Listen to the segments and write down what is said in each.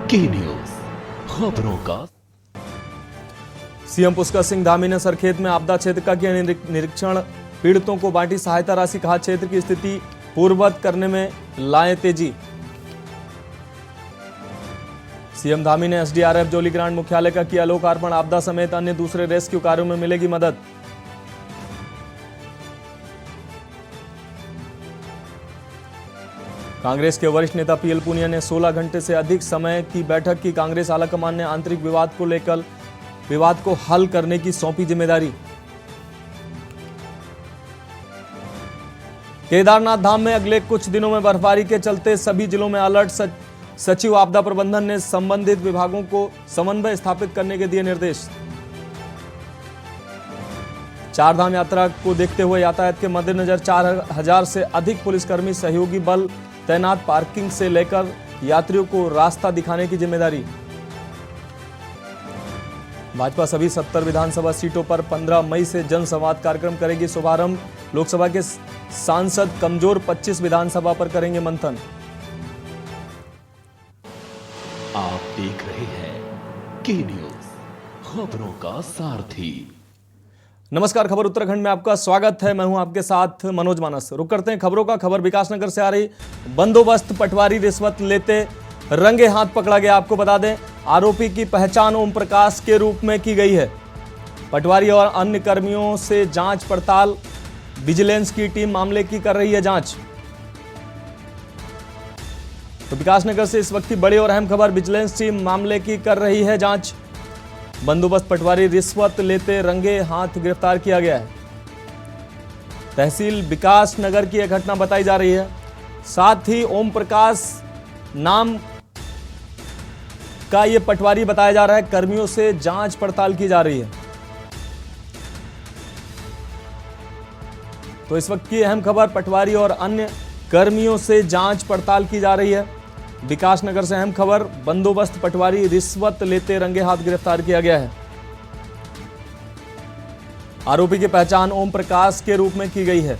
की न्यूज खबरों का। सीएम पुष्कर सिंह धामी ने सरखेत में आपदा क्षेत्र का किया निरीक्षण, पीड़ितों को बांटी सहायता राशि, कहा क्षेत्र की स्थिति पूर्ववत करने में लाए तेजी। सीएम धामी ने एसडीआरएफ जोलीग्रांट मुख्यालय का किया लोकार्पण, आपदा समेत अन्य दूसरे रेस्क्यू कार्यों में मिलेगी मदद। कांग्रेस के वरिष्ठ नेता पीएल पूनिया ने 16 घंटे से अधिक समय की बैठक की, कांग्रेस आलाकमान ने आंतरिक विवाद को लेकर विवाद को हल करने की सौंपी जिम्मेदारी। केदारनाथ धाम में अगले कुछ दिनों में बर्फबारी के चलते सभी जिलों में अलर्ट, सचिव आपदा प्रबंधन ने संबंधित विभागों को समन्वय स्थापित करने के दिए निर्देश। चारधाम यात्रा को देखते हुए यातायात के मद्देनजर 4000 से अधिक पुलिसकर्मी सहयोगी बल तैनात, पार्किंग से लेकर यात्रियों को रास्ता दिखाने की जिम्मेदारी। भाजपा सभी 70 विधानसभा सीटों पर 15 मई से जनसंवाद कार्यक्रम करेगी शुभारंभ, लोकसभा के सांसद कमजोर 25 विधानसभा पर करेंगे मंथन। आप देख रहे हैं की न्यूज खबरों का सारथी। नमस्कार, खबर उत्तराखंड में आपका स्वागत है। मैं हूं आपके साथ मनोज मानस। रुक करते हैं खबरों का। खबर विकासनगर से आ रही, बंदोबस्त पटवारी रिश्वत लेते रंगे हाथ पकड़ा गया। आपको बता दें, आरोपी की पहचान ओम प्रकाश के रूप में की गई है। पटवारी और अन्य कर्मियों से जांच पड़ताल, विजिलेंस की टीम मामले की कर रही है जांच। तो विकासनगर से इस वक्त की बड़ी और अहम खबर, विजिलेंस टीम मामले की कर रही है जांच। बंदोबस्त पटवारी रिश्वत लेते रंगे हाथ गिरफ्तार किया गया है। तहसील विकासनगर की यह घटना बताई जा रही है। साथ ही ओम प्रकाश नाम का यह पटवारी बताया जा रहा है। कर्मियों से जांच पड़ताल की जा रही है। तो इस वक्त की अहम खबर, पटवारी और अन्य कर्मियों से जांच पड़ताल की जा रही है। विकासनगर से अहम खबर, बंदोबस्त पटवारी रिश्वत लेते रंगे हाथ गिरफ्तार किया गया है। आरोपी की पहचान ओम प्रकाश के रूप में की गई है।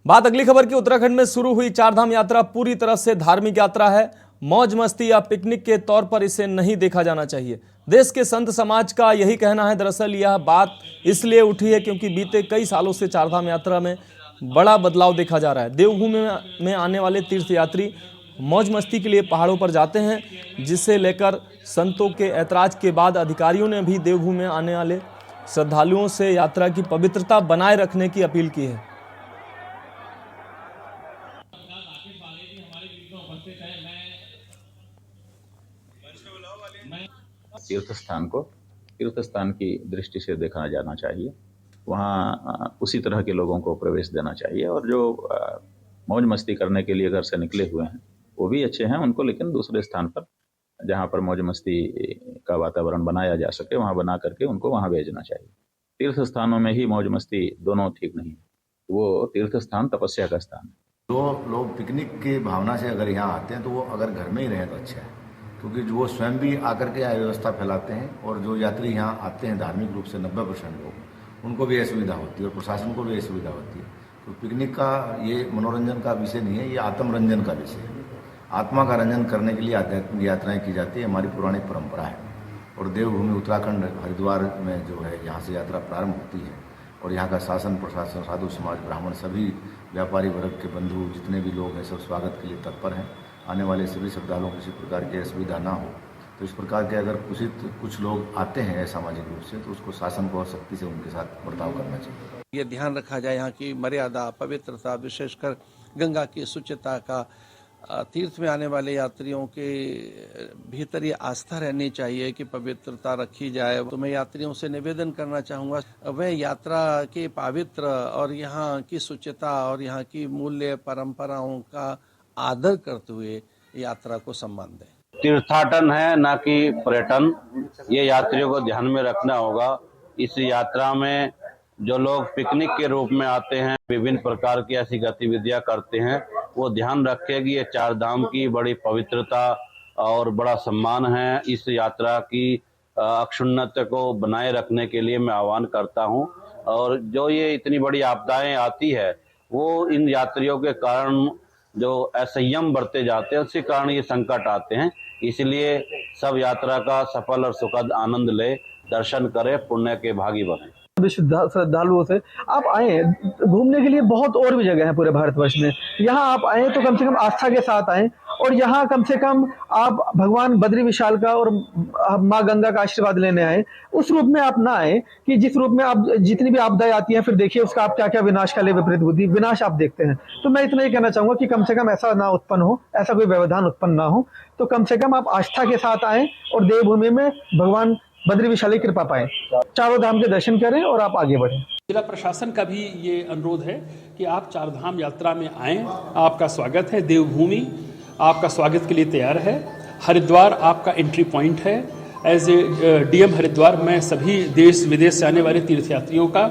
बात अगली खबर की। उत्तराखंड में शुरू हुई चारधाम यात्रा पूरी तरह से धार्मिक यात्रा है। मौज मस्ती या पिकनिक के तौर पर इसे नहीं देखा जाना चाहिए। देश के संत समाज का यही कहना है। दरअसल यह बात इसलिए उठी है क्योंकि बीते कई सालों से चारधाम यात्रा में बड़ा बदलाव देखा जा रहा है। देवभूमि में आने वाले तीर्थयात्री मौज मस्ती के लिए पहाड़ों पर जाते हैं, जिसे लेकर संतों के ऐतराज के बाद अधिकारियों ने भी देवभूमि में आने वाले श्रद्धालुओं से यात्रा की पवित्रता बनाए रखने की अपील की है। तीर्थ स्थान की दृष्टि से देखा जाना चाहिए। वहाँ उसी तरह के लोगों को प्रवेश देना चाहिए, और जो मौज मस्ती करने के लिए घर से निकले हुए हैं वो भी अच्छे हैं उनको, लेकिन दूसरे स्थान पर जहाँ पर मौज मस्ती का वातावरण बनाया जा सके वहाँ बना करके उनको वहाँ भेजना चाहिए। तीर्थ स्थानों में ही मौज मस्ती दोनों ठीक नहीं है। वो तीर्थ स्थान तपस्या का स्थान है। जो लोग पिकनिक की भावना से अगर यहाँ आते हैं तो वो अगर घर में ही रहें तो अच्छा है, क्योंकि जो वो स्वयं भी आकर के अव्यवस्था फैलाते हैं, और जो यात्री यहाँ आते हैं धार्मिक रूप से 90% लोग, उनको भी असुविधा होती है और प्रशासन को भी असुविधा होती है। तो पिकनिक का ये मनोरंजन का विषय नहीं है, ये आत्मरंजन का विषय है। आत्मा का रंजन करने के लिए आध्यात्मिक यात्राएं की जाती है, हमारी पुरानी परंपरा है। और देवभूमि उत्तराखंड हरिद्वार में जो है यहाँ से यात्रा प्रारंभ होती है, और यहाँ का शासन प्रशासन, साधु समाज, ब्राह्मण, सभी व्यापारी वर्ग के बंधु जितने भी लोग हैं सब स्वागत के लिए तत्पर हैं। आने वाले सभी श्रद्धालुओं को किसी प्रकार की असुविधा ना हो, तो इस प्रकार के अगर कुछ लोग आते हैं सामाजिक रूप से, तो उसको शासन को और सख्ती से उनके साथ बर्ताव करना चाहिए। ये ध्यान रखा जाए यहाँ की मर्यादा, पवित्रता, विशेषकर गंगा की शुचिता का। तीर्थ में आने वाले यात्रियों के भीतर ये आस्था रहनी चाहिए कि पवित्रता रखी जाए। तो मैं यात्रियों से निवेदन करना चाहूँगा, वह यात्रा के पवित्र और यहाँ की शुचिता और यहाँ की मूल्य परंपराओं का आदर करते हुए यात्रा को सम्मान दें। तीर्थाटन है, ना कि पर्यटन, ये यात्रियों को ध्यान में रखना होगा। इस यात्रा में जो लोग पिकनिक के रूप में आते हैं, विभिन्न प्रकार की ऐसी गतिविधियां करते हैं, वो ध्यान रखें कि ये चारधाम की बड़ी पवित्रता और बड़ा सम्मान है। इस यात्रा की अक्षुण्णता को बनाए रखने के लिए मैं आह्वान करता हूं। और जो ये इतनी बड़ी आपदाएं आती है वो इन यात्रियों के कारण जो असंयम बरते जाते हैं, उसी कारण ये संकट आते हैं। इसलिए सब यात्रा का सफल और सुखद आनंद ले, दर्शन करें, पुण्य के भागी बने। श्रद्धालुओं से आप आए घूमने के लिए, बहुत और भी जगह है पूरे भारतवर्ष में। यहाँ आप आए तो कम से कम आस्था के साथ आए, और यहाँ कम से कम आप भगवान बद्री विशाल का और माँ गंगा का आशीर्वाद लेने आए। उस रूप में आप ना आए कि जिस रूप में आप जितनी भी आपदाएं आती हैं फिर देखिए उसका आप क्या क्या विनाश का ले विपरीत बुद्धि विनाश आप देखते हैं। तो मैं इतना ही कहना चाहूंगा कि कम से कम ऐसा ना उत्पन्न हो, ऐसा कोई व्यवधान उत्पन्न ना हो। तो कम से कम आप आस्था के साथ आए और देवभूमि में भगवान बद्री विशाल की कृपा पाएं, चारों धाम के दर्शन करें और आप आगे बढ़ें। जिला प्रशासन का भी ये अनुरोध है कि आप चारधाम यात्रा में आएं, आपका स्वागत है। देवभूमि आपका स्वागत के लिए तैयार है। हरिद्वार आपका एंट्री पॉइंट है। एज ए डीएम हरिद्वार, मैं सभी देश विदेश से आने वाले तीर्थयात्रियों का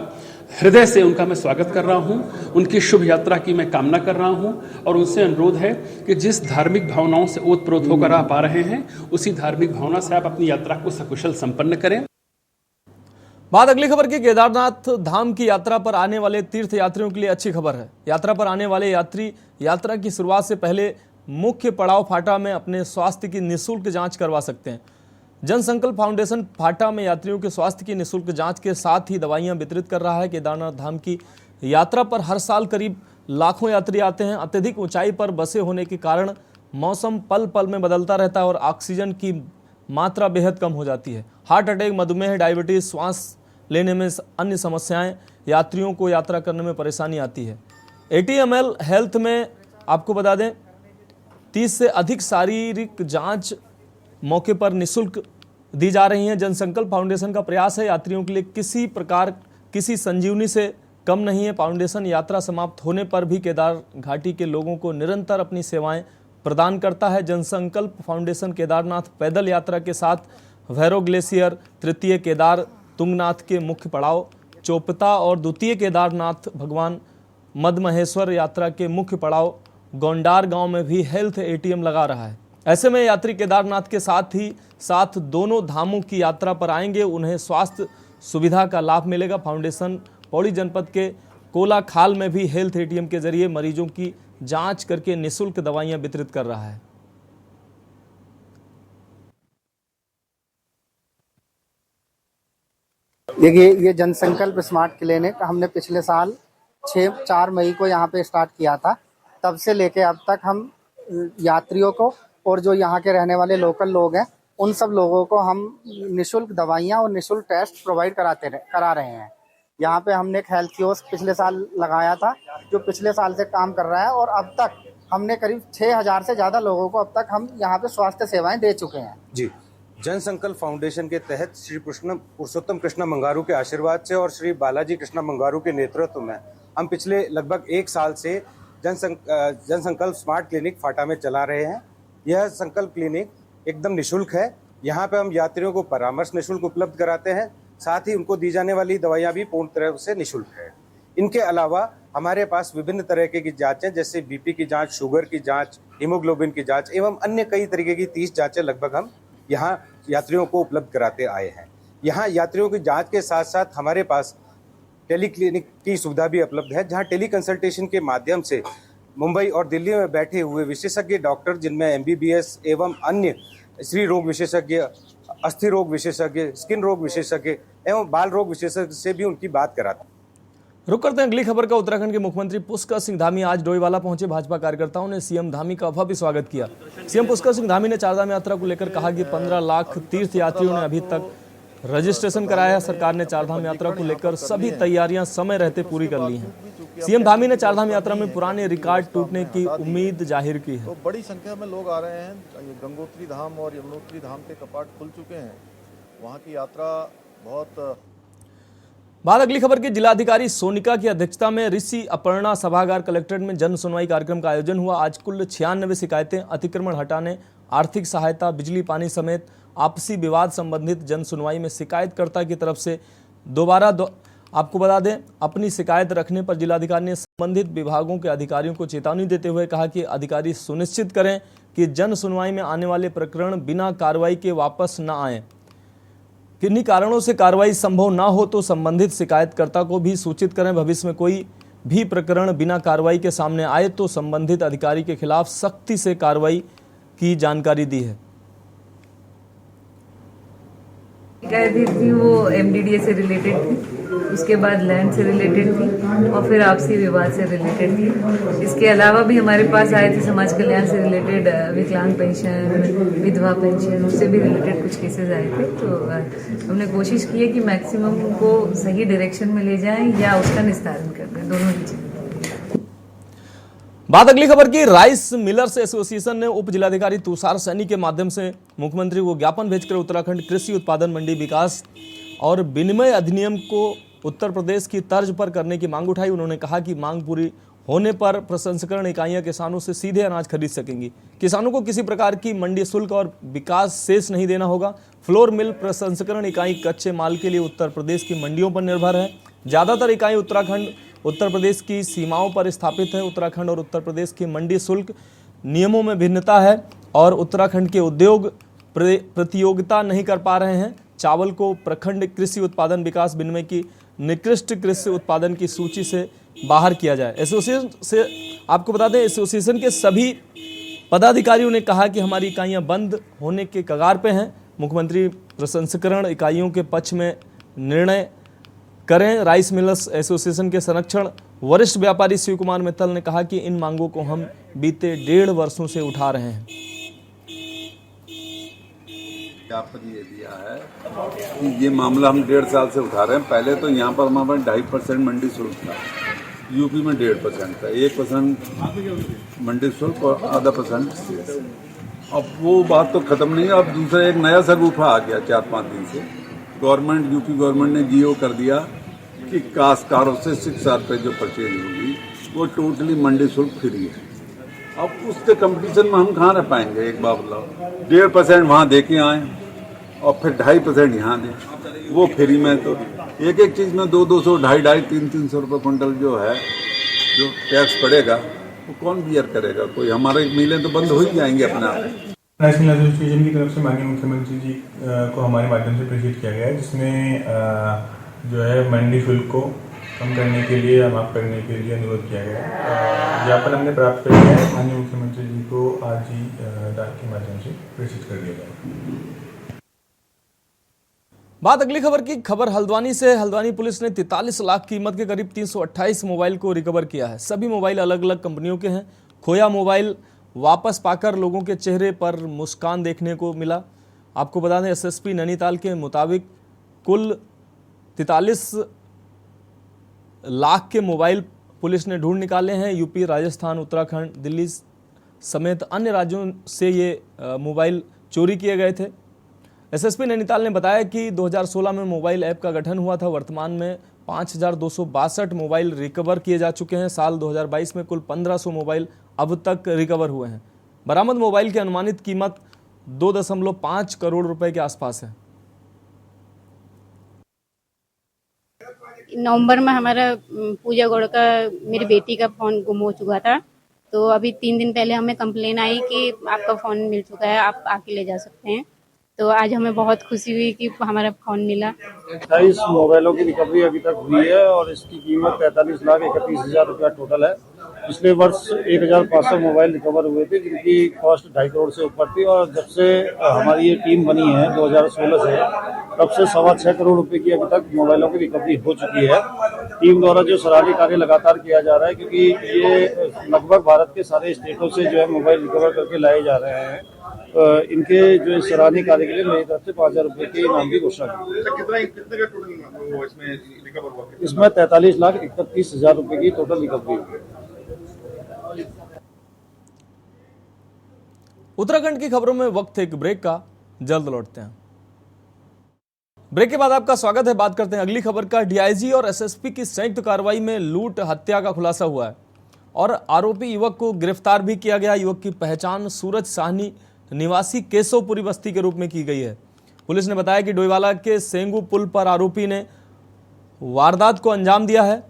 हृदय से उनका मैं स्वागत कर रहा हूं, उनकी शुभ यात्रा की मैं कामना कर रहा हूं, और उनसे अनुरोध है कि जिस धार्मिक भावनाओं से ओतप्रोत होकर आप आ रहे हैं, उसी धार्मिक भावना से आप अपनी यात्रा को सकुशल संपन्न करें। बात अगली खबर की। केदारनाथ धाम की यात्रा पर आने वाले तीर्थ यात्रियों के लिए अच्छी खबर है। यात्रा पर आने वाले यात्री यात्रा की शुरुआत से पहले मुख्य पड़ाव फाटा में अपने स्वास्थ्य की निःशुल्क जांच करवा सकते हैं। जनसंकल्प फाउंडेशन फाटा में यात्रियों के स्वास्थ्य की निःशुल्क जांच के साथ ही दवाइयां वितरित कर रहा है। केदारनाथ धाम की यात्रा पर हर साल करीब लाखों यात्री आते हैं। अत्यधिक ऊंचाई पर बसे होने के कारण मौसम पल पल में बदलता रहता है और ऑक्सीजन की मात्रा बेहद कम हो जाती है। हार्ट अटैक, मधुमेह, डायबिटीज, श्वास लेने में अन्य समस्याएं यात्रियों को यात्रा करने में परेशानी आती है। ATML हेल्थ में आपको बता दें 30 से अधिक शारीरिक जांच मौके पर निःशुल्क दी जा रही हैं। जनसंकल्प फाउंडेशन का प्रयास है यात्रियों के लिए किसी प्रकार किसी संजीवनी से कम नहीं है। फाउंडेशन यात्रा समाप्त होने पर भी केदार घाटी के लोगों को निरंतर अपनी सेवाएं प्रदान करता है। जनसंकल्प फाउंडेशन केदारनाथ पैदल यात्रा के साथ भैरव ग्लेशियर, तृतीय केदार तुंगनाथ के मुख्य पड़ाव चोपता और द्वितीय केदारनाथ भगवान मदमहेश्वर यात्रा के मुख्य पड़ाव गोंडार गांव में भी हेल्थ ATM लगा रहा है। ऐसे में यात्री केदारनाथ के साथ ही साथ दोनों धामों की यात्रा पर आएंगे, उन्हें स्वास्थ्य सुविधा का लाभ मिलेगा। फाउंडेशन पौड़ी जनपद के कोला खाल में भी हेल्थ ATM के जरिए मरीजों की जांच करके निःशुल्क दवाइयां वितरित कर रहा है। देखिए, ये जनसंकल्प स्मार्ट क्लिनिक हमने पिछले साल 4 मई को यहाँ पे स्टार्ट किया था। तब से लेके अब तक हम यात्रियों को और जो यहाँ के रहने वाले लोकल लोग हैं उन सब लोगों को हम निःशुल्क दवाइयाँ और निःशुल्क टेस्ट प्रोवाइड करा रहे हैं। यहाँ पे हमने एक हेल्थ कियोस्क पिछले साल लगाया था जो पिछले साल से काम कर रहा है, और अब तक हमने करीब 6000 से ज़्यादा लोगों को अब तक हम यहाँ पे स्वास्थ्य सेवाएं दे चुके हैं। जी, जनसंकल्प फाउंडेशन के तहत श्री पुरुषोत्तम कृष्णा मंगारू के आशीर्वाद से और श्री बालाजी कृष्णा मंगारू के नेतृत्व में हम पिछले लगभग 1 साल से जनसंकल्प स्मार्ट क्लिनिक फाटा में चला रहे हैं। यह संकल्प क्लिनिक एकदम निःशुल्क है। यहाँ पे हम यात्रियों को परामर्श निःशुल्क उपलब्ध कराते हैं, साथ ही उनको दी जाने वाली दवाइयाँ भी पूर्ण तरह से निःशुल्क है। इनके अलावा हमारे पास विभिन्न तरह की जांचें जैसे BP की जांच, शुगर की जांच, हीमोग्लोबिन की जांच एवं अन्य कई तरीके की 30 जांचें लगभग हम यहाँ यात्रियों को उपलब्ध कराते आए हैं। यहाँ यात्रियों की जांच के साथ साथ हमारे पास टेली क्लिनिक की सुविधा भी उपलब्ध है, जहाँ टेली कंसल्टेशन के माध्यम से मुंबई और दिल्ली में बैठे हुए विशेषज्ञ डॉक्टर जिनमें MBBS एवं अन्य स्त्री रोग विशेषज्ञ, अस्थि रोग विशेषज्ञ, स्किन रोग विशेषज्ञ एवं बाल रोग विशेषज्ञ से भी उनकी बात कराते हैं। रुक करते हैं अगली खबर का। उत्तराखंड के मुख्यमंत्री पुष्कर सिंह धामी आज डोईवाला पहुंचे। भाजपा कार्यकर्ताओं ने CM धामी का भव्य स्वागत किया। CM पुष्कर सिंह धामी ने चारधाम यात्रा को लेकर कहा कि 15 लाख तीर्थ यात्रियों ने अभी तक रजिस्ट्रेशन कराया है। सरकार ने चारधाम यात्रा को लेकर सभी तैयारियां समय रहते पूरी कर ली हैं। CM धामी ने चारधाम यात्रा में पुराने रिकॉर्ड टूटने की उम्मीद जाहिर की है। तो बड़ी संख्या में लोग आ रहे हैं। गंगोत्री धाम और यमुनोत्री धाम के कपाट खुल चुके हैं। वहाँ की यात्रा बहुत। बाद अगली खबर की। जिलाधिकारी सोनिका की अध्यक्षता में ऋषि अपर्णा सभागार कलेक्ट्रेट में जन सुनवाई कार्यक्रम का आयोजन हुआ। आज कुल 96 शिकायतें, अतिक्रमण हटाने, आर्थिक सहायता, बिजली पानी समेत आपसी विवाद संबंधित जन सुनवाई में शिकायतकर्ता की तरफ से दोबारा आपको बता दें अपनी शिकायत रखने पर जिलाधिकारी ने संबंधित विभागों के अधिकारियों को चेतावनी देते हुए कहा कि अधिकारी सुनिश्चित करें कि जन सुनवाई में आने वाले प्रकरण बिना कार्रवाई के वापस न आएं। किन्हीं कारणों से कार्रवाई संभव न हो तो संबंधित शिकायतकर्ता को भी सूचित करें। भविष्य में कोई भी प्रकरण बिना कार्रवाई के सामने आए तो संबंधित अधिकारी के खिलाफ सख्ती से कार्रवाई की जानकारी दी है। शिकायत थी वो एमडीडीए से रिलेटेड थी, उसके बाद लैंड से रिलेटेड थी और फिर आपसी विवाद से रिलेटेड थी। इसके अलावा भी हमारे पास आए थे समाज कल्याण से रिलेटेड, विकलांग पेंशन, विधवा पेंशन, उससे भी रिलेटेड कुछ केसेस आए थे। तो हमने कोशिश की है कि मैक्सिमम को सही डायरेक्शन में ले जाएं या उसका निस्तारण कर दें, दोनों ही चीजें। बात अगली खबर की। राइस मिलर्स एसोसिएशन ने उप जिलाधिकारी तुषार सैनी के माध्यम से मुख्यमंत्री को ज्ञापन भेजकर उत्तराखंड कृषि उत्पादन मंडी विकास और विनिमय अधिनियम को उत्तर प्रदेश की तर्ज पर करने की मांग उठाई। उन्होंने कहा कि मांग पूरी होने पर प्रसंस्करण इकाइयां किसानों से सीधे अनाज खरीद सकेंगी। किसानों को किसी प्रकार की मंडी शुल्क और विकास शेष नहीं देना होगा। फ्लोर मिल प्रसंस्करण इकाई कच्चे माल के लिए उत्तर प्रदेश की मंडियों पर निर्भर है। ज्यादातर इकाई उत्तर प्रदेश की सीमाओं पर स्थापित है। उत्तराखंड और उत्तर प्रदेश की मंडी शुल्क नियमों में भिन्नता है और उत्तराखंड के उद्योग प्रतियोगिता नहीं कर पा रहे हैं। चावल को प्रखंड कृषि उत्पादन विकास विनिमय की निकृष्ट कृषि उत्पादन की सूची से बाहर किया जाए। एसोसिएशन से आपको बता दें, एसोसिएशन के सभी पदाधिकारियों ने कहा कि हमारी इकाइयां बंद होने के कगार पे हैं। मुख्यमंत्री प्रसंस्करण इकाइयों के पक्ष में निर्णय करें। राइस मिलर्स एसोसिएशन के संरक्षण वरिष्ठ व्यापारी शिव कुमार मित्तल ने कहा कि इन मांगों को हम बीते 1.5 वर्षों से उठा रहे हैं। ज्ञापन ये दिया है कि ये मामला हम 1.5 साल से उठा रहे हैं। पहले तो यहाँ पर हमारे 2.5% मंडी शुल्क था, यूपी में 1.5% था, 1% मंडी शुल्क और आधा %। अब वो बात तो खत्म नहीं है। अब दूसरा एक नया सगुफा आ गया 4-5 दिन से। गवर्नमेंट, यूपी गवर्नमेंट ने जीओ कर दिया कि काश्तकारों से 6,000 रुपये जो परचेज होगी वो टोटली मंडी शुल्क फ्री है। अब उसके कंपटीशन में हम कहाँ रह पाएंगे। एक बार बताओ, 1.5% वहाँ दे के आए और फिर 2.5% यहाँ दें, वो फ्री में। तो एक एक चीज़ में 200, 250, 300 रुपये क्विंटल जो है, जो टैक्स पड़ेगा वो कौन बियर करेगा। कोई हमारे मिलें तो बंद हो ही जाएंगे अपने आप। राइस मिल एसोसिएशन की तरफ से माननीय मुख्यमंत्री जी को हमारे माध्यम से प्रेषित किया गया है, जिसमें जो है मंडी शुल्क को कम करने के लिए या माफ करने के लिए अनुरोध किया गया है। ज्ञापन हमने प्राप्त कर लिया है, माननीय मुख्यमंत्री जी को आज ही डाक के माध्यम से प्रेषित कर दिया गया। बात अगली खबर की। खबर हल्द्वानी से। हल्द्वानी पुलिस ने 43 लाख कीमत के करीब 328 मोबाइल को रिकवर किया है। सभी मोबाइल अलग अलग कंपनियों के हैं। खोया मोबाइल वापस पाकर लोगों के चेहरे पर मुस्कान देखने को मिला। आपको बता दें, एसएसपी नैनीताल के मुताबिक कुल 43 लाख के मोबाइल पुलिस ने ढूंढ निकाले हैं। यूपी, राजस्थान, उत्तराखंड, दिल्ली समेत अन्य राज्यों से ये मोबाइल चोरी किए गए थे। एसएसपी नैनीताल ने बताया कि 2016 में मोबाइल ऐप का गठन हुआ था। वर्तमान में 5,262 मोबाइल रिकवर किए जा चुके हैं। साल 2022 में कुल 1,500 मोबाइल अब तक रिकवर हुए हैं। बरामद मोबाइल की अनुमानित कीमत 2.5 करोड़ रुपए के आसपास है। नवंबर में हमारा पूजा गौड़ का, मेरी बेटी का फोन गुम हो चुका था। तो अभी 3 दिन पहले हमें कंप्लेन आई कि आपका फोन मिल चुका है, आप आके ले जा सकते हैं। तो आज हमें बहुत खुशी हुई कि हमारा फोन मिला। 28 मोबाइलों की रिकवरी अभी तक हुई है और इसकी कीमत 45,31,000 रुपया टोटल है। पिछले वर्ष 1,500 मोबाइल रिकवर हुए थे, जिनकी कॉस्ट 2.5 करोड़ से ऊपर थी। और जब से हमारी ये टीम बनी है 2016 से, तब से 6.25 करोड़ रुपए की अभी तक मोबाइलों की रिकवरी हो चुकी है। टीम द्वारा जो सराहनीय कार्य लगातार किया जा रहा है, क्योंकि ये लगभग भारत के सारे स्टेटों से जो है मोबाइल रिकवर करके लाए जा रहे हैं। इनके जो सराहनीय कार्य के लिए मेरी तरफ से 5,000 रुपए के इनाम की घोषणा की। कितने का टोटल इसमें रिकवर हुआ? इसमें 43,31,000 रुपए की टोटल रिकवरी हुई। उत्तराखंड की खबरों में वक्त एक ब्रेक का, जल्द लौटते हैं। ब्रेक के बाद आपका स्वागत है। बात करते हैं अगली खबर का। डीआईजी और एसएसपी की संयुक्त कार्रवाई में लूट हत्या का खुलासा हुआ है और आरोपी युवक को गिरफ्तार भी किया गया। युवक की पहचान सूरज साहनी निवासी केशवपुरी बस्ती के रूप में की गई है। पुलिस ने बताया कि डोईवाला के सेंगू पुल पर आरोपी ने वारदात को अंजाम दिया है।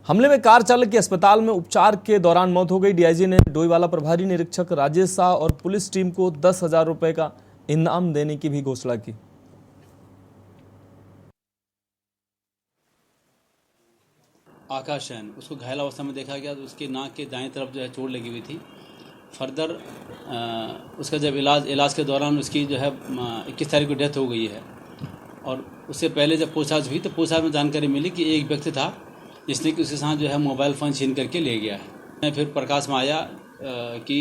हमले में कार चालक की अस्पताल में उपचार के दौरान मौत हो गई। डीआईजी ने डोईवाला प्रभारी निरीक्षक राजेश शाह और पुलिस टीम को 10,000 रुपए का इनाम देने की भी घोषणा की। आकाश जैन, उसको घायल अवस्था में देखा गया तो उसके नाक के दाएं तरफ जो है चोट लगी हुई थी। फर्दर उसका जब इलाज के दौरान उसकी जो है 21 तारीख को डेथ हो गई है। और उससे पहले जब पूछताछ हुई तो पूछताछ में जानकारी मिली कि एक व्यक्ति था जिसने कि उसके साथ जो है मोबाइल फ़ोन छीन करके ले गया है। फिर प्रकाश में आया कि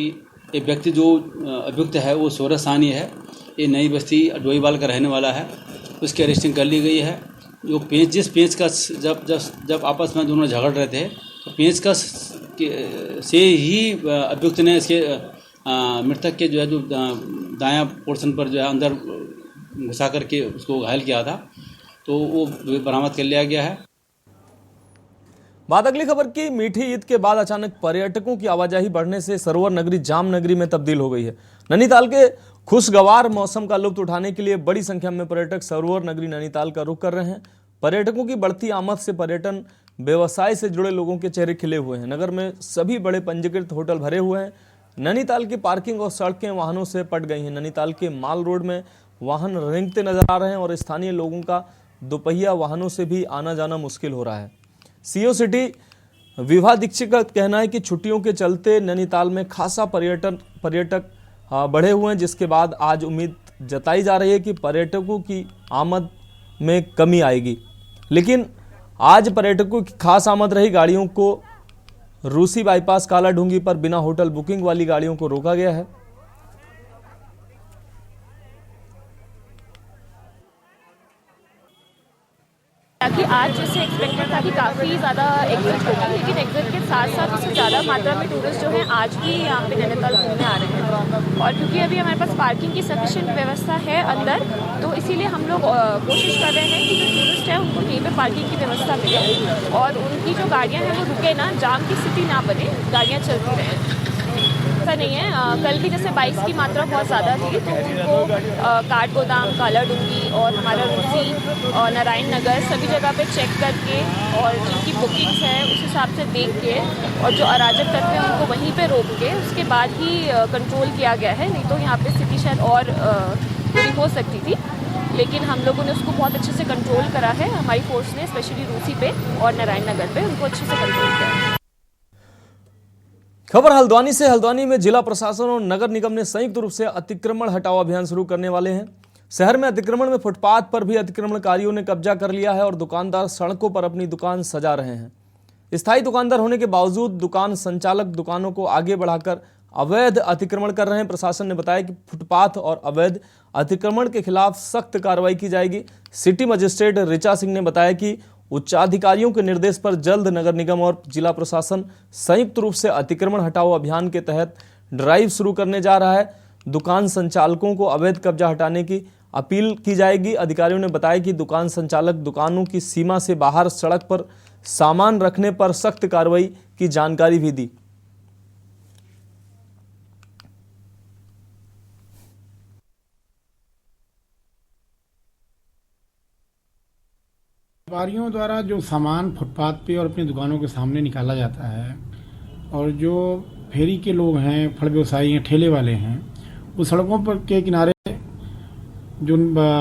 एक व्यक्ति जो अभियुक्त है वो सोरस सानी है, ये नई बस्ती डोईवाल का रहने वाला है। उसकी अरेस्टिंग कर ली गई है। जो जिस पेचकस जब आपस में दोनों झगड़ रहे थे तो पेचकस से ही अभियुक्त ने इसके मृतक के जो है जो दायां पोर्शन पर जो है अंदर घुसा करके उसको घायल किया था, तो वो बरामद कर लिया गया है। बात अगली खबर की। मीठी ईद के बाद अचानक पर्यटकों की आवाजाही बढ़ने से सरोवर नगरी जाम नगरी में तब्दील हो गई है। नैनीताल के खुशगवार मौसम का लुत्फ उठाने के लिए बड़ी संख्या में पर्यटक सरोवर नगरी नैनीताल का रुख कर रहे हैं। पर्यटकों की बढ़ती आमद से पर्यटन व्यवसाय से जुड़े लोगों के चेहरे खिले हुए हैं। नगर में सभी बड़े पंजीकृत होटल भरे हुए हैं। नैनीताल की पार्किंग और सड़कें वाहनों से पट गई हैं। नैनीताल के माल रोड में वाहन रेंगते नजर आ रहे हैं और स्थानीय लोगों का दोपहिया वाहनों से भी आना जाना मुश्किल हो रहा है। सीओ सिटी विभा दीक्षित का कहना है कि छुट्टियों के चलते नैनीताल में खासा पर्यटक बढ़े हुए हैं, जिसके बाद आज उम्मीद जताई जा रही है कि पर्यटकों की आमद में कमी आएगी। लेकिन आज पर्यटकों की खास आमद रही। गाड़ियों को रूसी बाईपास काला ढूंगी पर बिना होटल बुकिंग वाली गाड़ियों को रोका गया है। ताकि आज जैसे एक्सपेक्टेड था कि काफ़ी ज़्यादा एग्जिट होगी, लेकिन एग्जिट के साथ साथ उससे ज़्यादा मात्रा में टूरिस्ट जो हैं आज भी यहाँ पे नैनीताल घूमने आ रहे हैं। और क्योंकि अभी हमारे पास पार्किंग की सफिशिएंट व्यवस्था है अंदर, तो इसीलिए हम लोग कोशिश कर रहे हैं कि जो टूरिस्ट है उनको यहीं पे पार्किंग की व्यवस्था मिले और उनकी जो गाड़ियाँ हैं वो रुके ना, जाम की स्थिति ना बने, गाड़ियाँ चलती रहें। ऐसा नहीं है, कल भी जैसे बाइक्स की मात्रा बहुत ज़्यादा थी तो उनको काठ गोदाम, काला डूंगी और हमारा रूसी और नारायण नगर सभी जगह पे चेक करके और जिनकी बुकिंग्स है उस हिसाब से देख के और जो अराजक तत्व हैं उनको वहीं पे रोक के उसके बाद ही कंट्रोल किया गया है। नहीं तो यहाँ पे स्थिति शायद और बुरी हो सकती थी, लेकिन हम लोगों ने उसको बहुत अच्छे से कंट्रोल करा है। हमारी फोर्स ने स्पेशली रूसी पे और नारायण नगर पे उनको अच्छे से कंट्रोल किया है। खबर हल्द्वानी से। हल्द्वानी में जिला प्रशासन और नगर निगम ने संयुक्त रूप से अतिक्रमण हटाओ अभियान शुरू करने वाले हैं। शहर में अतिक्रमण में फुटपाथ पर भी अतिक्रमणकारियों ने कब्जा कर लिया है और दुकानदार सड़कों पर अपनी दुकान सजा रहे हैं। स्थायी दुकानदार होने के बावजूद दुकान संचालक दुकानों को आगे बढ़ाकर अवैध अतिक्रमण कर रहे हैं। प्रशासन ने बताया कि फुटपाथ और अवैध अतिक्रमण के खिलाफ सख्त कार्रवाई की जाएगी। सिटी मजिस्ट्रेट ऋचा सिंह ने बताया कि उच्चाधिकारियों के निर्देश पर जल्द नगर निगम और जिला प्रशासन संयुक्त रूप से अतिक्रमण हटाओ अभियान के तहत ड्राइव शुरू करने जा रहा है। दुकान संचालकों को अवैध कब्जा हटाने की अपील की जाएगी। अधिकारियों ने बताया कि दुकान संचालक दुकानों की सीमा से बाहर सड़क पर सामान रखने पर सख्त कार्रवाई की जानकारी भी दी। व्यापारियों द्वारा जो सामान फुटपाथ पे और अपनी दुकानों के सामने निकाला जाता है और जो फेरी के लोग हैं, फल व्यवसायी हैं, ठेले वाले हैं, वो सड़कों पर के किनारे जो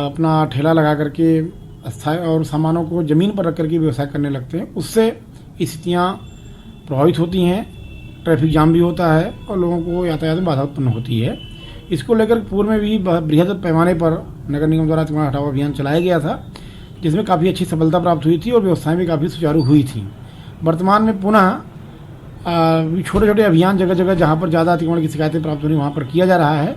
अपना ठेला लगा करके अस्थायी और सामानों को ज़मीन पर रख करके व्यवसाय करने लगते हैं, उससे स्थितियाँ प्रभावित होती हैं, ट्रैफिक जाम भी होता है और लोगों को यातायात में बाधा उत्पन्न होती है। इसको लेकर पूर्व में भी बृहद पैमाने पर नगर निगम द्वारा अतिक्रमण हटाओ अभियान चलाया गया था, जिसमें काफ़ी अच्छी सफलता प्राप्त हुई थी और व्यवस्थाएं भी काफ़ी सुचारू हुई थी। वर्तमान में पुनः छोटे छोटे अभियान जगह जगह जहां पर ज़्यादा अतिक्रमण की शिकायतें प्राप्त हो रही वहां पर किया जा रहा है।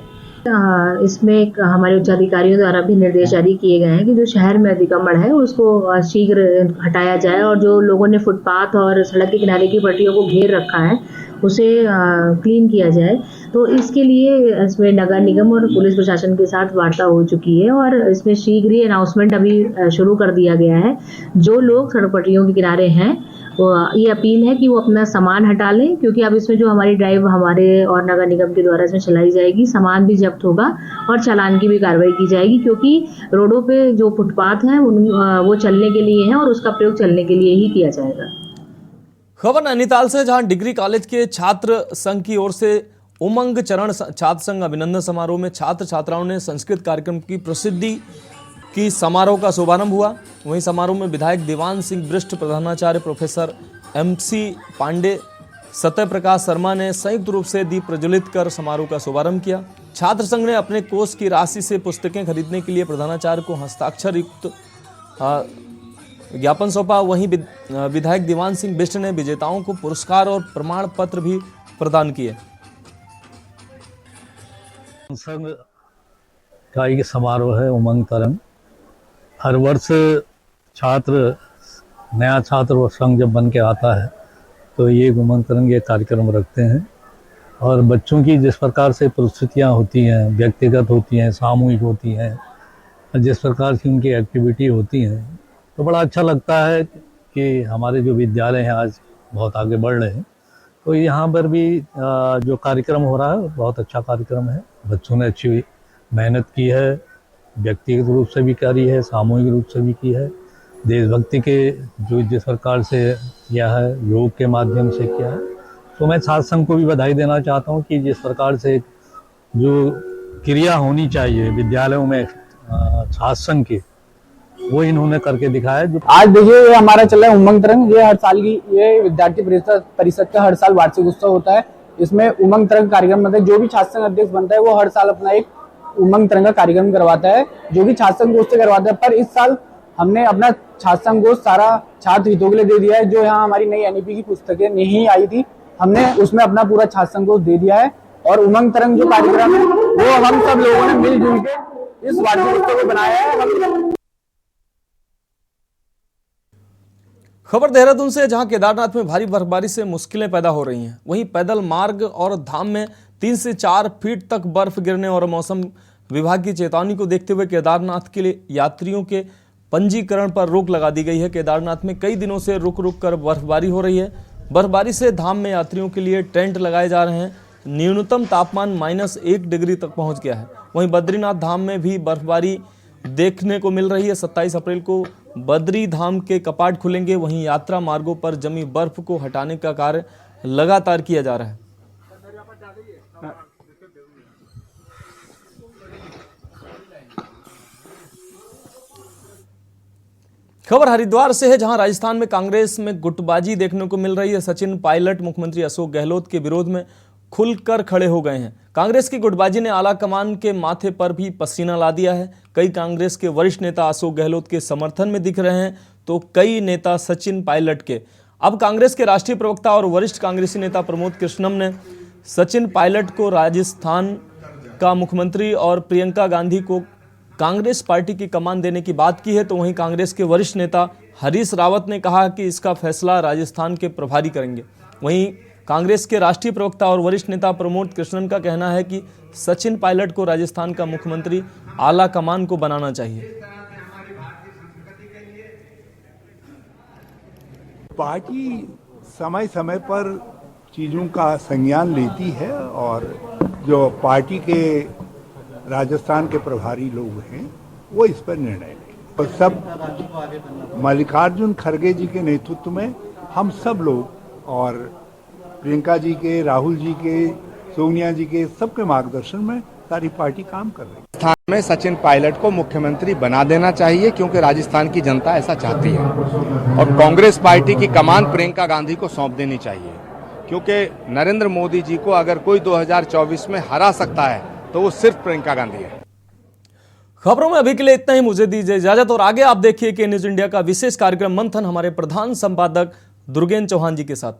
इसमें हमारे उच्चाधिकारियों द्वारा भी निर्देश जारी किए गए हैं कि जो शहर में अतिक्रमण है उसको शीघ्र हटाया जाए और जो लोगों ने फुटपाथ और सड़क के किनारे की पट्टियों को घेर रखा है उसे क्लीन किया जाए। तो इसके लिए इसमें नगर निगम और पुलिस प्रशासन के साथ वार्ता हो चुकी है और इसमें शीघ्र ही अनाउंसमेंट अभी शुरू कर दिया गया है। जो लोग सड़क पट्टियों के किनारे हैं ये अपील है कि वो अपना सामान हटा लें, क्योंकि अब इसमें जो हमारी ड्राइव हमारे और नगर निगम के द्वारा इसमें चलाई जाएगी, सामान भी जब्त होगा और चालान की भी कार्रवाई की जाएगी, क्योंकि रोडों पे जो फुटपाथ हैं वो चलने के लिए हैं और उसका प्रयोग चलने के लिए ही किया जाएगा। खबर नैनीताल से, जहां डिग्री कॉलेज के छात्र संघ की ओर से उमंग चरण छात्र संघ अभिनंदन समारोह में छात्र छात्राओं ने संस्कृत कार्यक्रम की प्रसिद्धि की समारोह का शुभारंभ हुआ। वहीं समारोह में विधायक दीवान सिंह, वरिष्ठ प्रधानाचार्य प्रोफेसर MC पांडे, सत्य प्रकाश शर्मा ने संयुक्त रूप से दीप प्रज्वलित कर समारोह का शुभारंभ किया। छात्र संघ ने अपने कोष की राशि से पुस्तकें खरीदने के लिए प्रधानाचार्य को हस्ताक्षर युक्त ज्ञापन सौंपा। वहीं विधायक दीवान सिंह बिष्ट ने विजेताओं को पुरस्कार और प्रमाण पत्र भी प्रदान किए। संघ का एक समारोह है उमंग तरंग। हर वर्ष नया छात्र संघ जब बन के आता है तो ये उमंग तरंग ये कार्यक्रम रखते हैं और बच्चों की जिस प्रकार से परिस्थितियाँ होती हैं, व्यक्तिगत होती हैं, सामूहिक होती हैं, जिस प्रकार की उनकी एक्टिविटी होती हैं, तो बड़ा अच्छा लगता है कि हमारे जो विद्यालय हैं आज बहुत आगे बढ़ रहे हैं। तो यहाँ पर भी जो कार्यक्रम हो रहा है बहुत अच्छा कार्यक्रम है। बच्चों ने अच्छी मेहनत की है, व्यक्तिगत रूप से भी करी है, सामूहिक रूप से भी की है। देशभक्ति के जो जिस प्रकार से किया है, योग के माध्यम से किया है। तो मैं छात्र संघ को भी बधाई देना चाहता हूँ कि जिस प्रकार से जो क्रिया होनी चाहिए विद्यालयों में छात्र संघ की, वो इन्होंने करके दिखाया। जो आज देखिए ये हमारा चल रहा है उमंग तरंग। ये हर साल की ये विद्यार्थी परिषद का हर साल वार्षिक उत्सव होता है। इसमें उमंग तरंग कार्यक्रम मतलब जो भी छात्र संघ अध्यक्ष बनता है वो हर साल अपना एक उमंग तरंग का कार्यक्रम करवाता है, जो भी छात्र संघ गोष्ठी करवाता है। पर इस साल हमने अपना छात्र संघ गोष्ठ सारा छात्र हितों के लिए दे दिया है। जो यहाँ हमारी नई NEP की पुस्तकें नहीं आई थी, हमने उसमें अपना पूरा छात्र संघ गोष्ठ दे दिया है। और उमंग तरंग जो कार्यक्रम है वो हम सब लोगों ने मिलजुल के इस वार्षिक उत्सव को बनाया है। खबर देहरादून से, जहां केदारनाथ में भारी बर्फबारी से मुश्किलें पैदा हो रही हैं, वहीं पैदल मार्ग और धाम में 3 से 4 फीट तक बर्फ गिरने और मौसम विभाग की चेतावनी को देखते हुए केदारनाथ के लिए यात्रियों के पंजीकरण पर रोक लगा दी गई है। केदारनाथ में कई दिनों से रुक रुक कर बर्फबारी हो रही है। बर्फबारी से धाम में यात्रियों के लिए टेंट लगाए जा रहे हैं। न्यूनतम तापमान -1 डिग्री तक पहुंच गया है। वहीं बद्रीनाथ धाम में भी बर्फबारी देखने को मिल रही है। 27 अप्रैल को बद्री धाम के कपाट खुलेंगे। वहीं यात्रा मार्गों पर जमी बर्फ को हटाने का कार्य लगातार किया जा रहा है। खबर हरिद्वार से है, जहां राजस्थान में कांग्रेस में गुटबाजी देखने को मिल रही है। सचिन पायलट मुख्यमंत्री अशोक गहलोत के विरोध में खुलकर खड़े हो गए हैं। कांग्रेस की गुटबाजी ने आला कमान के माथे पर भी पसीना ला दिया है। कई कांग्रेस के वरिष्ठ नेता अशोक गहलोत के समर्थन में दिख रहे हैं तो कई नेता सचिन पायलट के। अब कांग्रेस के राष्ट्रीय प्रवक्ता और वरिष्ठ कांग्रेसी नेता प्रमोद कृष्णम ने सचिन पायलट को राजस्थान का मुख्यमंत्री और प्रियंका गांधी को कांग्रेस पार्टी की कमान देने की बात की है। तो वहीं कांग्रेस के वरिष्ठ नेता हरीश रावत ने कहा कि इसका फैसला राजस्थान के प्रभारी करेंगे। वहीं कांग्रेस के राष्ट्रीय प्रवक्ता और वरिष्ठ नेता प्रमोद कृष्णन का कहना है कि सचिन पायलट को राजस्थान का मुख्यमंत्री आला कमान को बनाना चाहिए। पार्टी समय समय पर चीज़ों का संज्ञान लेती है और जो पार्टी के राजस्थान के प्रभारी लोग हैं वो इस पर निर्णय लेंगे। और सब मल्लिकार्जुन खड़गे जी के नेतृत्व में हम सब लोग और प्रियंका जी के, राहुल जी के, सोनिया जी के सबके मार्गदर्शन में सारी पार्टी काम कर रही है। राजस्थान में सचिन पायलट को मुख्यमंत्री बना देना चाहिए क्योंकि राजस्थान की जनता ऐसा चाहती है और कांग्रेस पार्टी की कमान प्रियंका गांधी को सौंप देनी चाहिए क्योंकि नरेंद्र मोदी जी को अगर कोई 2024 में हरा सकता है तो वो सिर्फ प्रियंका गांधी है। खबरों में अभी के लिए इतना ही। मुझे दीजिए इजाजत और आगे आप देखिए कि न्यूज इंडिया का विशेष कार्यक्रम मंथन हमारे प्रधान संपादक दुर्गेन चौहान जी के साथ।